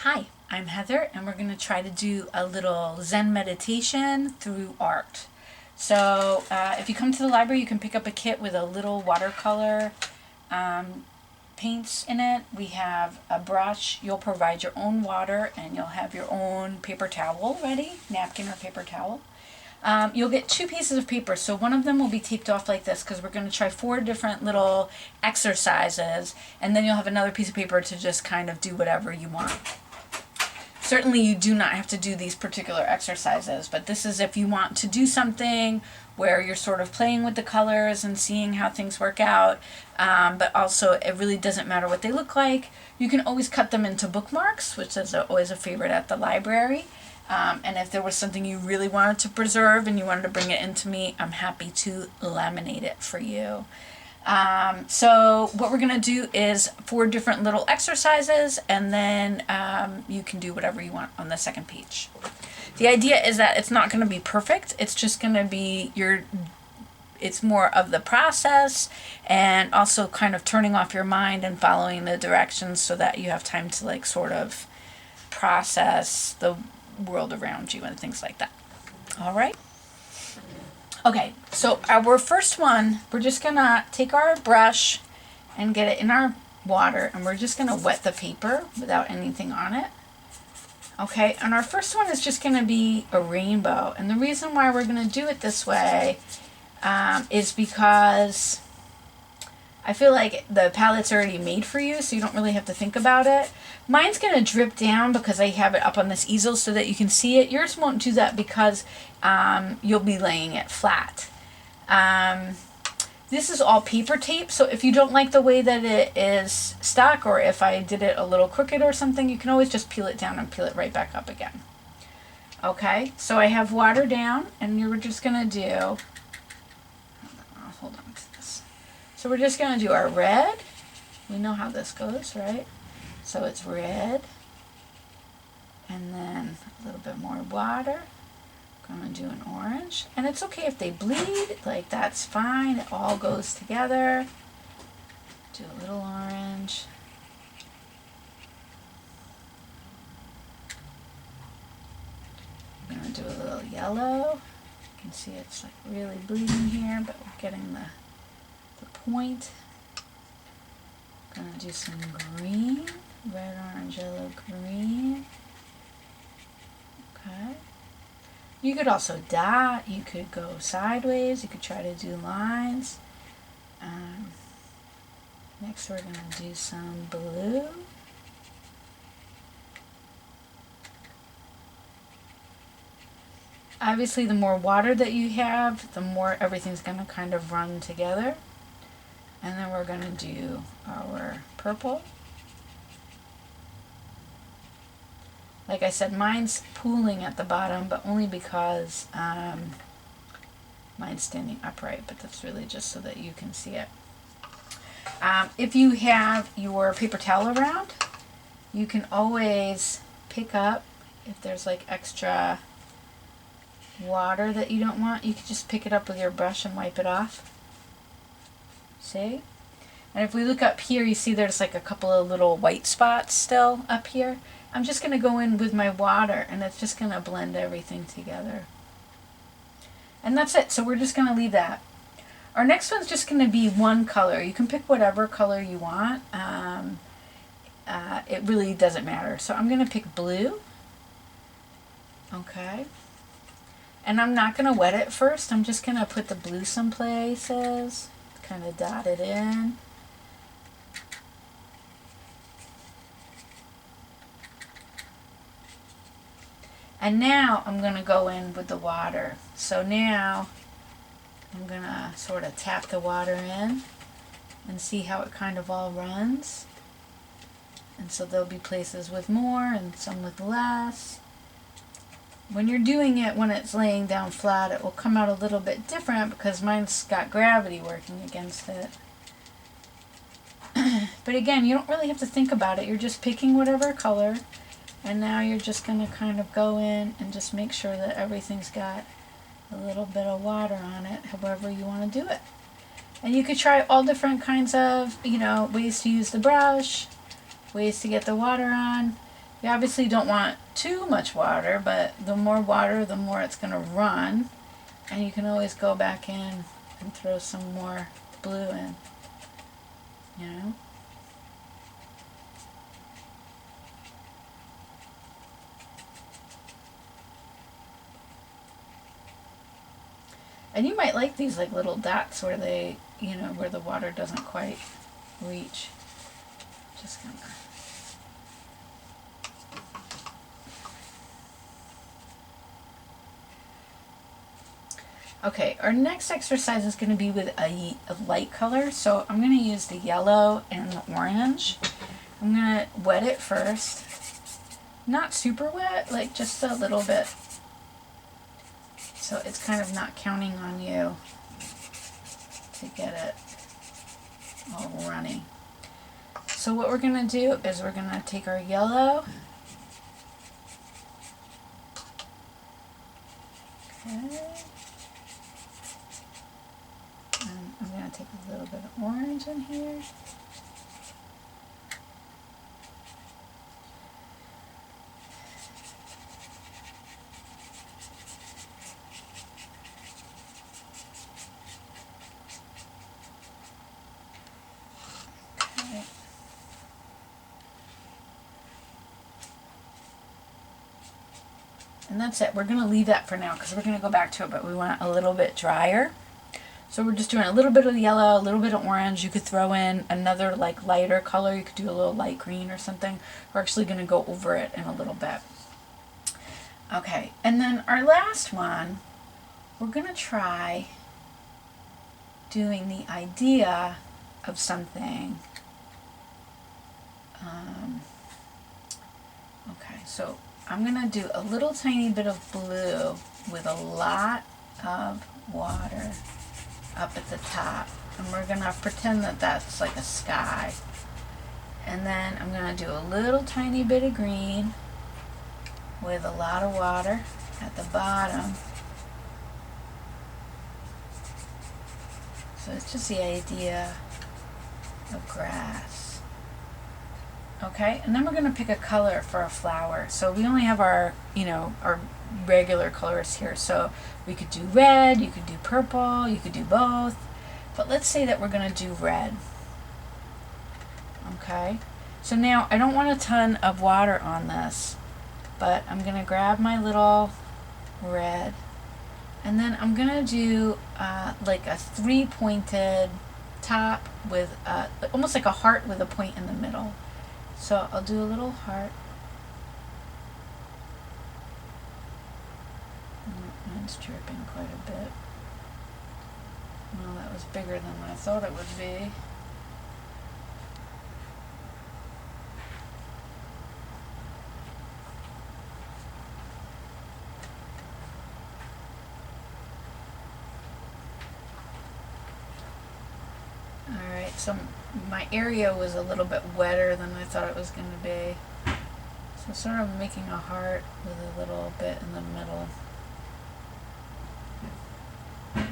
Hi, I'm Heather, and we're going to try to do a little Zen meditation through art. So, if you come to the library, you can pick up a kit with a little watercolor paints in it. We have a brush. You'll provide your own water, and you'll have your own paper towel ready, napkin or paper towel. You'll get two pieces of paper, so one of them will be taped off like this because we're going to try 4 different little exercises, and then you'll have another piece of paper to just kind of do whatever you want. Certainly you do not have to do these particular exercises, but this is if you want to do something where you're sort of playing with the colors and seeing how things work out, but also it really doesn't matter what they look like. You can always cut them into bookmarks, which is always a favorite at the library. And if there was something you really wanted to preserve and you wanted to bring it into me, I'm happy to laminate it for you. So what we're going to do is 4 different little exercises, and then you can do whatever you want on the second page. The idea is that it's not going to be perfect. It's just going to be it's more of the process and also kind of turning off your mind and following the directions so that you have time to sort of process the world around you and things like that. All right. Okay, so our first one, we're just going to take our brush and get it in our water, and we're just going to wet the paper without anything on it. Okay, and our first one is just going to be a rainbow, and the reason why we're going to do it this way is because I feel like the palette's already made for you, so you don't really have to think about it. Mine's going to drip down because I have it up on this easel so that you can see it. Yours won't do that because you'll be laying it flat. This is all paper tape, so if you don't like the way that it is stuck, or if I did it a little crooked or something, you can always just peel it down and peel it right back up again. Okay, so I have water down, and you're just going to do... Hold on to this. So we're just going to do our red. We know how this goes, right? So it's red, and then a little bit more water. I'm going to do an orange, and it's okay if they bleed, that's fine. It all goes together. Do a little orange. I'm going to do a little yellow. You can see it's really bleeding here, but we're getting the point. I'm going to do some green. Red, orange, yellow, green. Okay. You could also dot. You could go sideways. You could try to do lines. Next we're going to do some blue. Obviously, the more water that you have, the more everything's going to kind of run together. And then we're going to do our purple. Like I said, mine's pooling at the bottom, but only because mine's standing upright, but that's really just so that you can see it. If you have your paper towel around, you can always pick up, if there's extra water that you don't want, you can just pick it up with your brush and wipe it off. See? And if we look up here, you see there's a couple of little white spots still up here. I'm just going to go in with my water, and it's just going to blend everything together. And that's it. So we're just going to leave that. Our next one's just going to be one color. You can pick whatever color you want. It really doesn't matter. So I'm going to pick blue. Okay. And I'm not going to wet it first. I'm just going to put the blue some places, kind of dot it in. And now I'm going to go in with the water. So now I'm going to sort of tap the water in and see how it kind of all runs. And so there'll be places with more and some with less. When you're doing it, when it's laying down flat, it will come out a little bit different because mine's got gravity working against it. But again, you don't really have to think about it. You're just picking whatever color. And now you're just going to kind of go in and just make sure that everything's got a little bit of water on it, however you want to do it. And you could try all different kinds of, ways to use the brush, ways to get the water on. You obviously don't want too much water, but the more water, the more it's going to run. And you can always go back in and throw some more blue in, you know? And you might like these like little dots where they, you know, where the water doesn't quite reach. Just gonna... Okay, our next exercise is going to be with a light color. So I'm going to use the yellow and the orange. I'm going to wet it first. Not super wet, like just a little bit. So it's kind of not counting on you to get it all runny. So what we're going to do is we're going to take our yellow. Okay. And I'm going to take a little bit of orange in here. Okay. And that's it. We're going to leave that for now because we're going to go back to it, but we want it a little bit drier. So we're just doing a little bit of yellow, a little bit of orange. You could throw in another like lighter color. You could do a little light green or something. We're actually going to go over it in a little bit. Okay, and then our last one, we're going to try doing the idea of something. Okay, so I'm going to do a little tiny bit of blue with a lot of water up at the top, and we're going to pretend that that's like a sky. And then I'm going to do a little tiny bit of green with a lot of water at the bottom. So it's just the idea of grass. Okay, and then we're going to pick a color for a flower. So we only have our, you know, our regular colors here. So we could do red, you could do purple, you could do both. But let's say that we're going to do red. Okay, so now I don't want a ton of water on this, but I'm going to grab my little red, and then I'm going to do like a three-pointed top with almost like a heart with a point in the middle. So I'll do a little heart. Mine's dripping quite a bit. Well, that was bigger than I thought it would be. Alright, so my area was a little bit wetter than I thought it was going to be. So sort of making a heart with a little bit in the middle. Down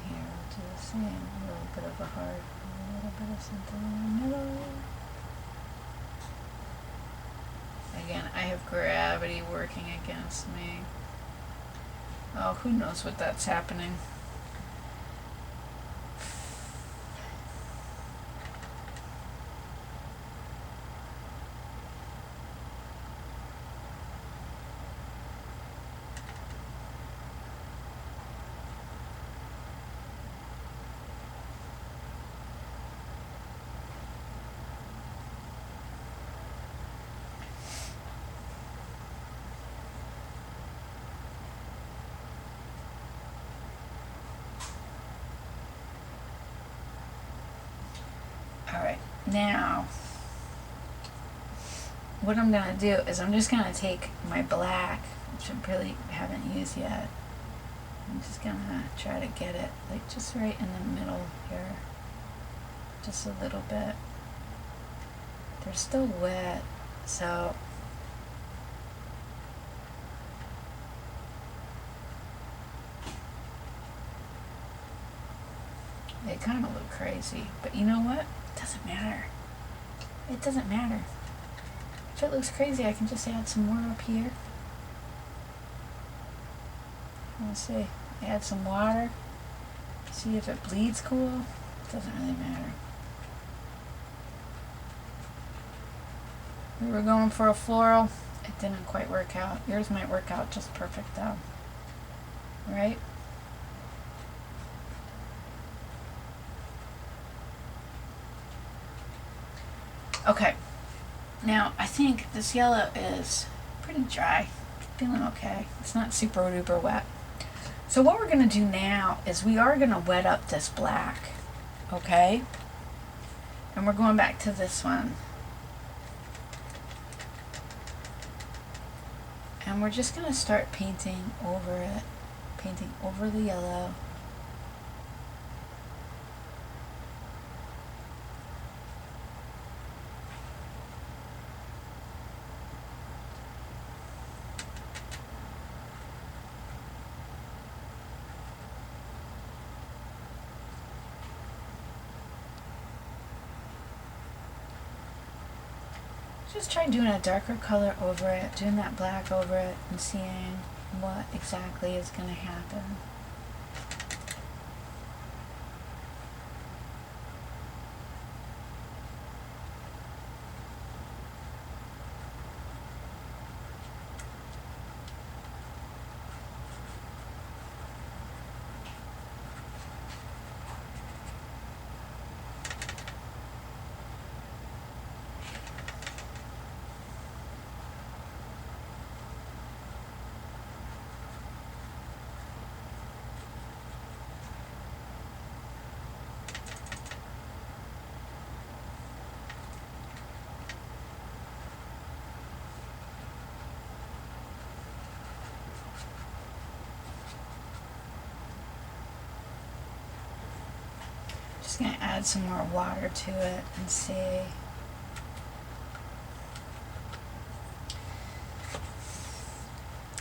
here we'll do the same. A little bit of a heart, a little bit of something in the middle. Again, I have gravity working against me. Oh, who knows what that's happening. Alright, now what I'm going to do is I'm just going to take my black, which I really haven't used yet. I'm just going to try to get it like just right in the middle here. Just a little bit. They're still wet, so they kind of look crazy. But you know what? It doesn't matter. It doesn't matter. If it looks crazy, I can just add some more up here. Let's see. Add some water. See if it bleeds cool. Doesn't really matter. We were going for a floral. It didn't quite work out. Yours might work out just perfect though. Right? Okay. Now, I think this yellow is pretty dry. Feeling okay. It's not super duper wet. So what we're going to do now is we are going to wet up this black. Okay? And we're going back to this one. And we're just going to start painting over it. Painting over the yellow. Just try doing a darker color over it, doing that black over it, and seeing what exactly is going to happen. Just going to add some more water to it and see.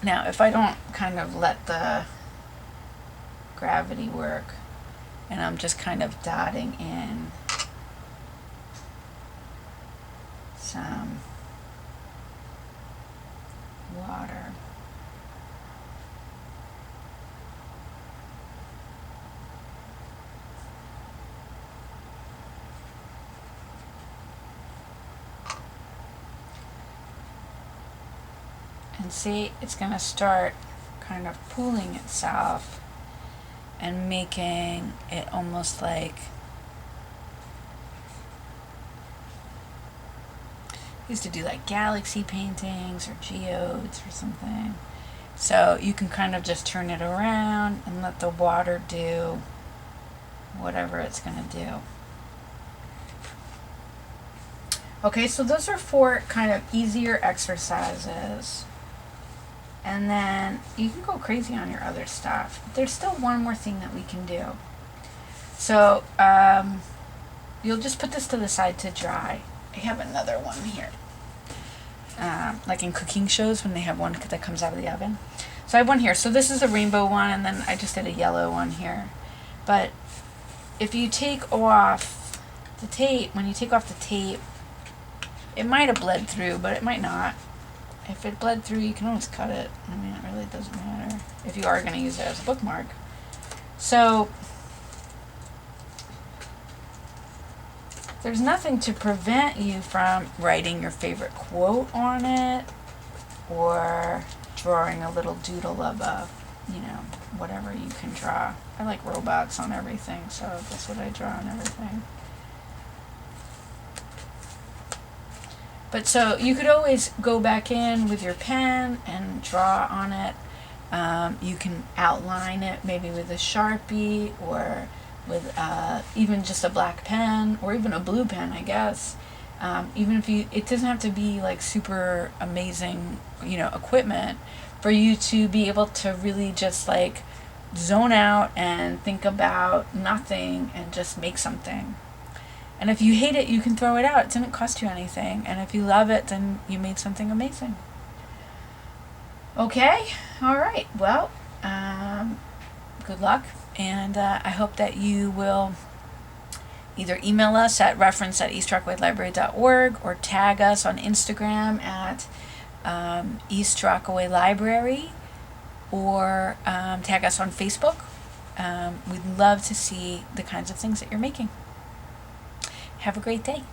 Now, if I don't kind of let the gravity work, and I'm just kind of dotting in some water. And see, it's going to start kind of pooling itself and making it almost like, I used to do like galaxy paintings or geodes or something. So you can kind of just turn it around and let the water do whatever it's going to do. Okay, so those are 4 kind of easier exercises. And then you can go crazy on your other stuff. There's still one more thing that we can do. So you'll just put this to the side to dry. I have another one here. Like in cooking shows when they have one that comes out of the oven. So I have one here. So this is a rainbow one, and then I just did a yellow one here. But if you take off the tape, when you take off the tape, it might have bled through, but it might not. If it bled through, you can always cut it. I mean, it really doesn't matter if you are going to use it as a bookmark. So there's nothing to prevent you from writing your favorite quote on it or drawing a little doodle of a, whatever you can draw. I like robots on everything, so that's what I draw on everything. But so you could always go back in with your pen and draw on it. You can outline it maybe with a Sharpie or with even just a black pen or even a blue pen, I guess. Even if it doesn't have to be like super amazing, equipment for you to be able to really just like zone out and think about nothing and just make something. And if you hate it, you can throw it out. It didn't cost you anything. And if you love it, then you made something amazing. Okay? All right. Well, good luck. And I hope that you will either email us at reference@eastrockawaylibrary.org or tag us on Instagram at East Rockaway Library, or tag us on Facebook. We'd love to see the kinds of things that you're making. Have a great day.